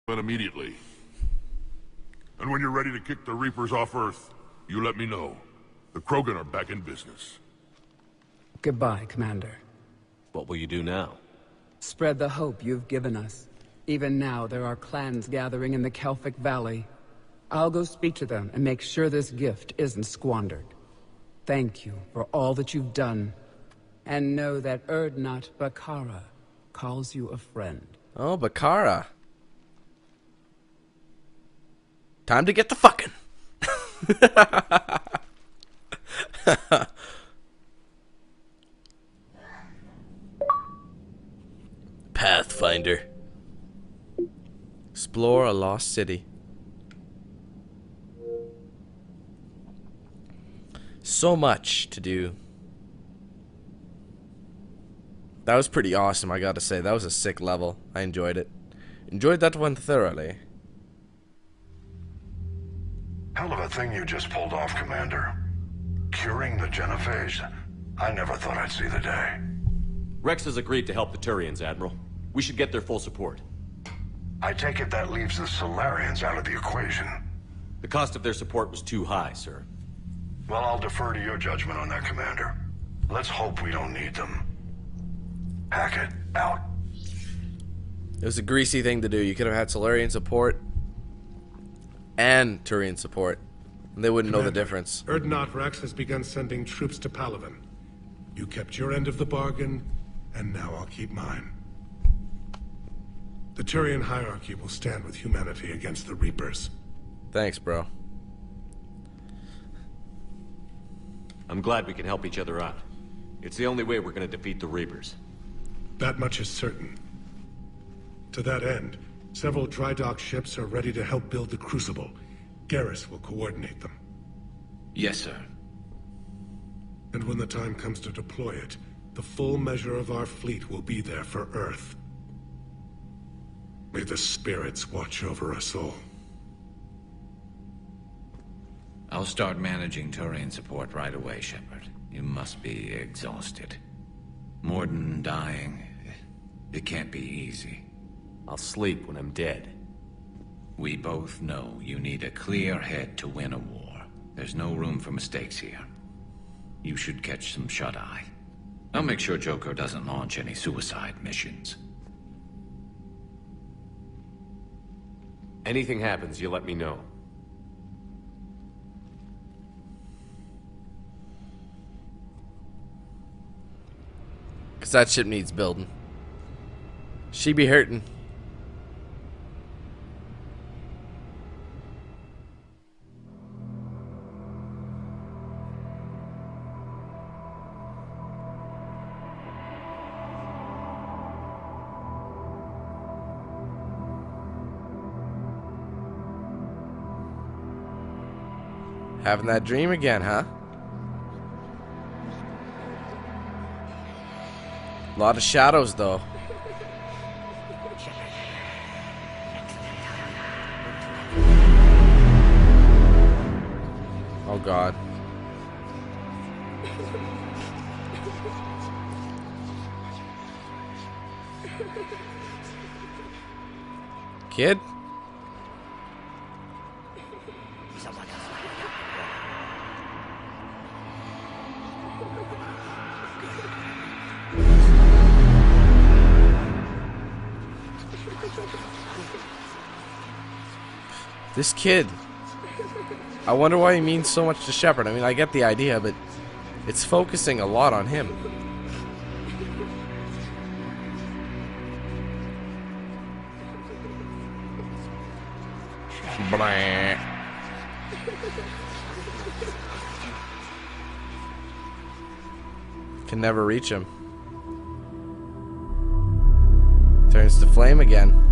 But immediately. And when you're ready to kick the Reapers off Earth, you let me know. The Krogan are back in business. Goodbye, Commander. What will you do now? Spread the hope you've given us. Even now, there are clans gathering in the Kelphic Valley. I'll go speak to them and make sure this gift isn't squandered. Thank you for all that you've done. And know that Urdnot Bakara calls you a friend. Oh, Bakara. Time to get the fucking. Pathfinder. Explore a lost city. So much to do. That was pretty awesome, I gotta say. That was a sick level. I enjoyed it. Enjoyed that one thoroughly. Hell of a thing you just pulled off, Commander. Curing the Genophage? I never thought I'd see the day. Rex has agreed to help the Turians, Admiral. We should get their full support. I take it that leaves the Solarians out of the equation. The cost of their support was too high, sir. Well, I'll defer to your judgment on that, Commander. Let's hope we don't need them. Hackett, out. It was a greasy thing to do. You could have had Solarian support and Turian support. And they wouldn't know the difference. Urdnot Rex has begun sending troops to Palaven. You kept your end of the bargain, and now I'll keep mine. The Turian hierarchy will stand with humanity against the Reapers. Thanks, bro. I'm glad we can help each other out. It's the only way we're going to defeat the Reapers. That much is certain. To that end, several dry dock ships are ready to help build the Crucible. Garrus will coordinate them. Yes, sir. And when the time comes to deploy it, the full measure of our fleet will be there for Earth. May the spirits watch over us all. I'll start managing Turian support right away, Shepard. You must be exhausted. Mordin dying, it can't be easy. I'll sleep when I'm dead. We both know you need a clear head to win a war. There's no room for mistakes here. You should catch some shut-eye. I'll make sure Joker doesn't launch any suicide missions. Anything happens, you let me know. Cause that ship needs building. She be hurting. Having that dream again, huh? A lot of shadows, though. Oh, God. Kid? This kid. I wonder why he means so much to Shepard. I mean, I get the idea, but it's focusing a lot on him. Blah. Can never reach him. Turns to flame again.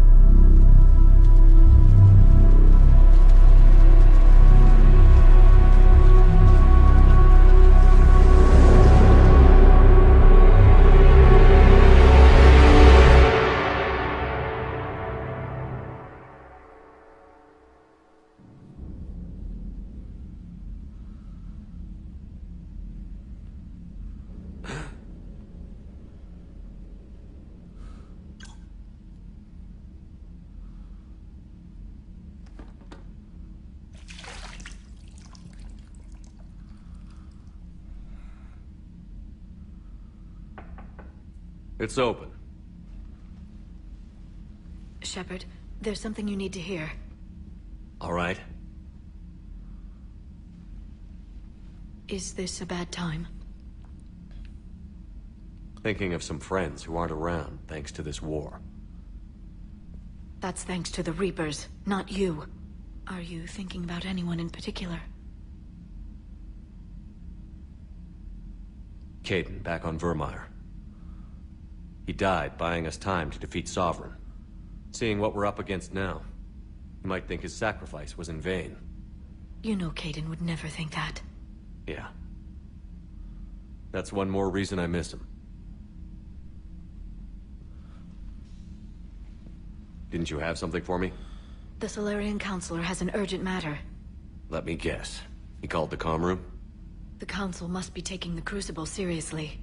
It's open. Shepard, there's something you need to hear. All right. Is this a bad time? Thinking of some friends who aren't around thanks to this war. That's thanks to the Reapers, not you. Are you thinking about anyone in particular? Kaidan, back on Virmire. He died buying us time to defeat Sovereign. Seeing what we're up against now, you might think his sacrifice was in vain. You know Kaidan would never think that. Yeah. That's one more reason I miss him. Didn't you have something for me? The Salarian Counselor has an urgent matter. Let me guess. He called the comm room? The Council must be taking the Crucible seriously.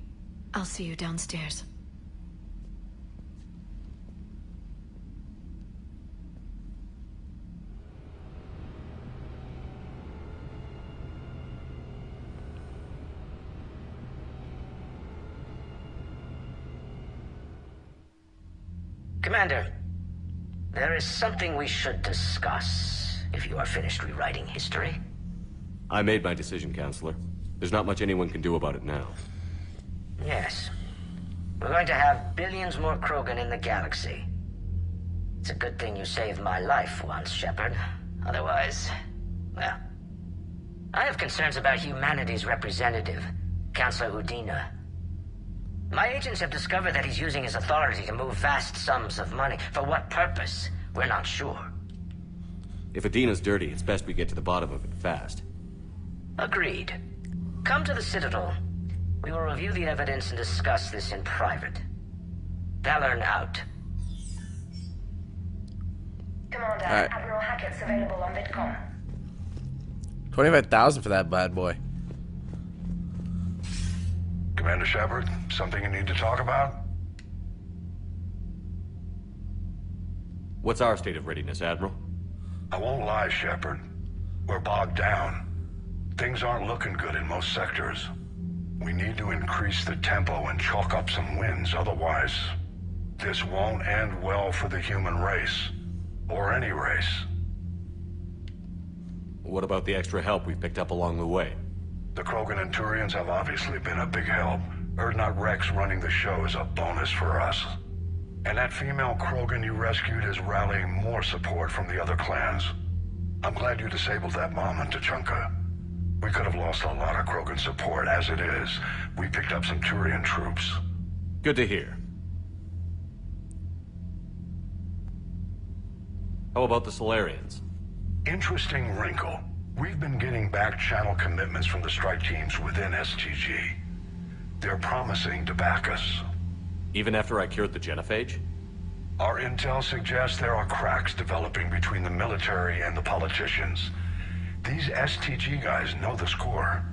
I'll see you downstairs. Commander, there is something we should discuss, if you are finished rewriting history. I made my decision, Counselor. There's not much anyone can do about it now. Yes. We're going to have billions more Krogan in the galaxy. It's a good thing you saved my life once, Shepard. Otherwise, well... I have concerns about humanity's representative, Councilor Udina. My agents have discovered that he's using his authority to move vast sums of money. For what purpose? We're not sure. If Adina's dirty, it's best we get to the bottom of it fast. Agreed. Come to the Citadel. We will review the evidence and discuss this in private. Valorn out. Commander, Alright. Admiral Hackett's available on VidCom. 25,000 for that bad boy. Commander Shepard, something you need to talk about? What's our state of readiness, Admiral? I won't lie, Shepard. We're bogged down. Things aren't looking good in most sectors. We need to increase the tempo and chalk up some wins, otherwise this won't end well for the human race. Or any race. What about the extra help we've picked up along the way? The Krogan and Turians have obviously been a big help. Urdnot Rex running the show is a bonus for us. And that female Krogan you rescued is rallying more support from the other clans. I'm glad you disabled that bomb in Tuchanka. We could have lost a lot of Krogan support. As it is, we picked up some Turian troops. Good to hear. How about the Salarians? Interesting wrinkle. We've been getting back channel commitments from the strike teams within STG. They're promising to back us. Even after I cured the genophage? Our intel suggests there are cracks developing between the military and the politicians. These STG guys know the score.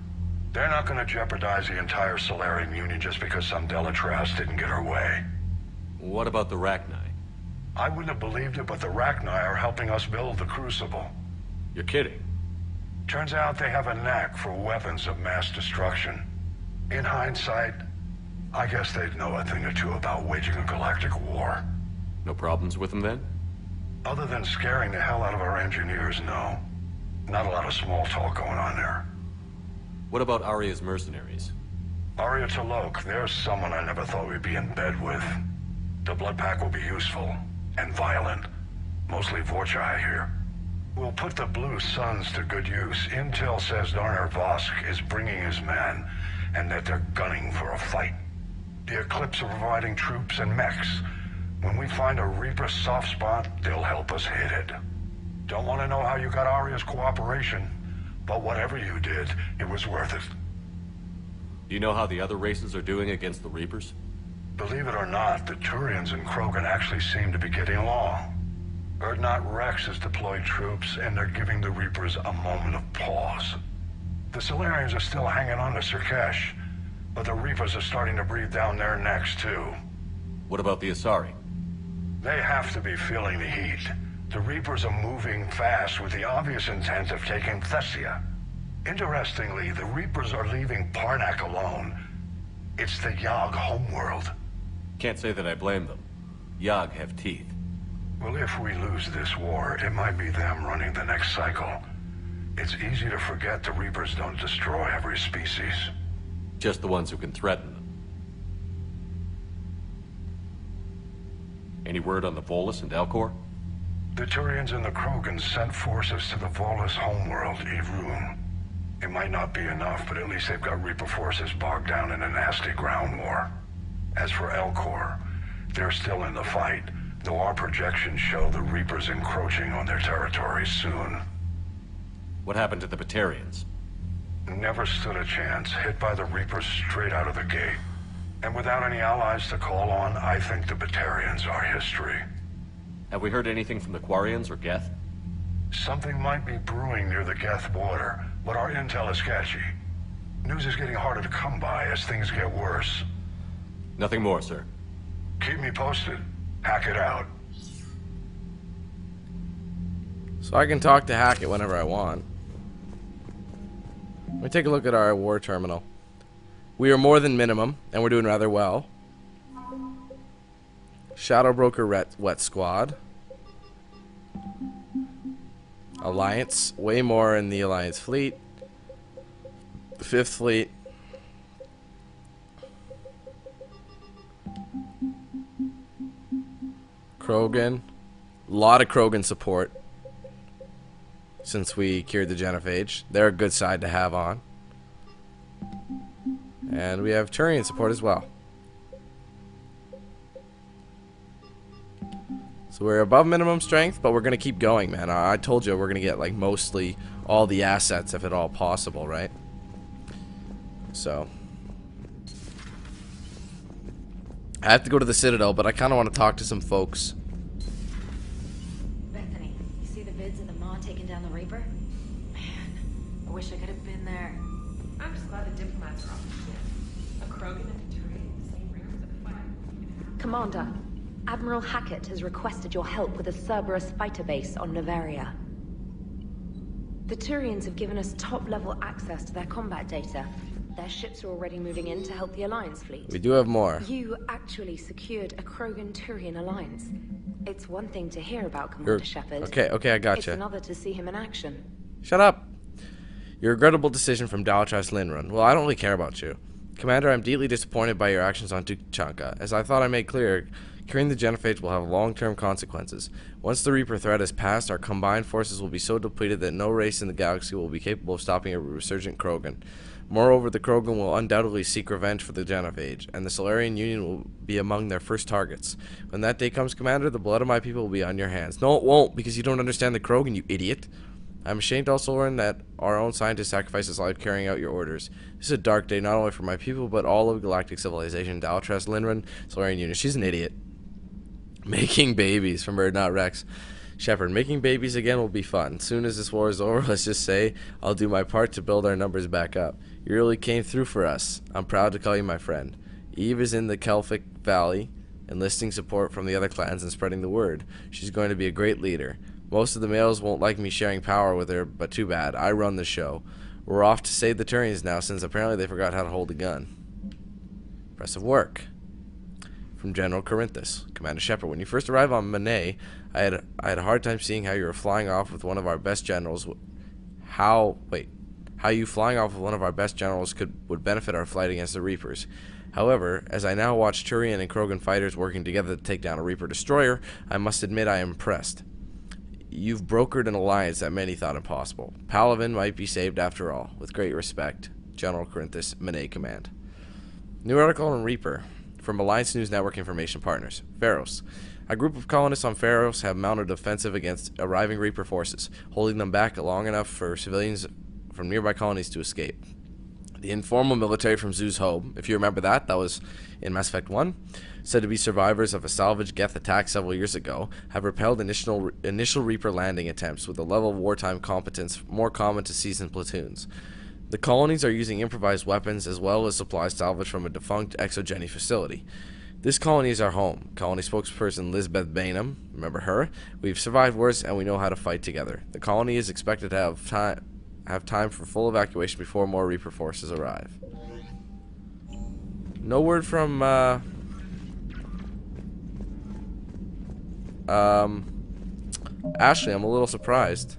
They're not going to jeopardize the entire Salarian Union just because some Delatras didn't get her way. What about the Rachni? I wouldn't have believed it, but the Rachni are helping us build the Crucible. You're kidding. Turns out they have a knack for weapons of mass destruction. In hindsight, I guess they'd know a thing or two about waging a galactic war. No problems with them then? Other than scaring the hell out of our engineers, no. Not a lot of small talk going on there. What about Aria's mercenaries? Aria T'Loak, there's someone I never thought we'd be in bed with. The Blood Pack will be useful, and violent. Mostly Vorcha, I hear. We'll put the Blue Suns to good use. Intel says Darner Vosk is bringing his men, and that they're gunning for a fight. The Eclipse are providing troops and mechs. When we find a Reaper soft spot, they'll help us hit it. Don't want to know how you got Aria's cooperation, but whatever you did, it was worth it. Do you know how the other races are doing against the Reapers? Believe it or not, the Turians and Krogan actually seem to be getting along. Urdnot Rex has deployed troops, and they're giving the Reapers a moment of pause. The Salarians are still hanging on to Surkesh, but the Reapers are starting to breathe down their necks, too. What about the Asari? They have to be feeling the heat. The Reapers are moving fast with the obvious intent of taking Thessia. Interestingly, the Reapers are leaving Parnak alone. It's the Yogg homeworld. Can't say that I blame them. Yag have teeth. Well, if we lose this war, it might be them running the next cycle. It's easy to forget the Reapers don't destroy every species. Just the ones who can threaten them. Any word on the Volus and Elcor? The Turians and the Krogans sent forces to the Volus homeworld, Evrun. It might not be enough, but at least they've got Reaper forces bogged down in a nasty ground war. As for Elcor, they're still in the fight, though our projections show the Reapers encroaching on their territory soon. What happened to the Batarians? Never stood a chance, hit by the Reapers straight out of the gate. And without any allies to call on, I think the Batarians are history. Have we heard anything from the Quarians or Geth? Something might be brewing near the Geth border, but our intel is sketchy. News is getting harder to come by as things get worse. Nothing more, sir. Keep me posted. Hack it out. So I can talk to Hackett whenever I want. Let me take a look at our war terminal. We are more than minimum, and we're doing rather well. Shadow Broker Wet Squad. Alliance. Way more in the Alliance fleet. The 5th fleet. Krogan. A lot of Krogan support. Since we cured the Genophage. They're a good side to have on. And we have Turian support as well. So we're above minimum strength, but we're going to keep going, man. I told you we're going to get, like, mostly all the assets, if at all possible, right? So. I have to go to the Citadel, but I kind of want to talk to some folks. Bethany, you see the vids of the Maw taking down the Reaper? Man, I wish I could have been there. I'm just glad the diplomats are off the ship. A Krogan and a Turian in the same room with a fight. Commander, Admiral Hackett has requested your help with a Cerberus fighter base on Noveria. The Turians have given us top-level access to their combat data. Their ships are already moving in to help the Alliance fleet. We do have more. You actually secured a Krogan-Turian alliance. It's one thing to hear about Commander Shepard. Okay, I gotcha. It's another to see him in action. Shut up. Your regrettable decision from Dalatra's Linrun. Well, I don't really care about you. Commander, I'm deeply disappointed by your actions on Tuchanka. As I thought I made clear, curing the Genophage will have long-term consequences. Once the Reaper threat is past, our combined forces will be so depleted that no race in the galaxy will be capable of stopping a resurgent Krogan. Moreover, the Krogan will undoubtedly seek revenge for the Genophage, and the Solarian Union will be among their first targets. When that day comes, Commander, the blood of my people will be on your hands. No, it won't, because you don't understand the Krogan, you idiot. I'm ashamed to also learn that our own scientist sacrificed his life carrying out your orders. This is a dark day not only for my people, but all of galactic civilization. Dalatra's Linrun, Solarian Union. She's an idiot. Making babies from Bird Not Rex. Shepard, making babies again will be fun. Soon as this war is over, let's just say, I'll do my part to build our numbers back up. You really came through for us. I'm proud to call you my friend. Eve is in the Kelphic Valley, enlisting support from the other clans and spreading the word. She's going to be a great leader. Most of the males won't like me sharing power with her, but too bad. I run the show. We're off to save the Turians now, since apparently they forgot how to hold a gun. Impressive work. From General Corinthus. Commander Shepard, when you first arrived on Manet, I had a hard time seeing how you were flying off with one of our best generals. How you flying off with one of our best generals would benefit our fight against the Reapers. However, as I now watch Turian and Krogan fighters working together to take down a Reaper destroyer, I must admit I am impressed. You've brokered an alliance that many thought impossible. Palaven might be saved after all. With great respect, General Corinthus, Manet Command. New article on Reaper. From Alliance News Network Information Partners. Pharos. A group of colonists on Pharos have mounted offensive against arriving Reaper forces, holding them back long enough for civilians from nearby colonies to escape. The informal military from Zoo's Hope, if you remember that was in Mass Effect 1, said to be survivors of a salvage Geth attack several years ago, have repelled initial Reaper landing attempts with a level of wartime competence more common to seasoned platoons. The colonies are using improvised weapons as well as supplies salvaged from a defunct exogeny facility. This colony is our home. Colony spokesperson Lisbeth Bainham, remember her? We've survived worse and we know how to fight together. The colony is expected to have time for full evacuation before more Reaper forces arrive. No word from Ashley, I'm a little surprised.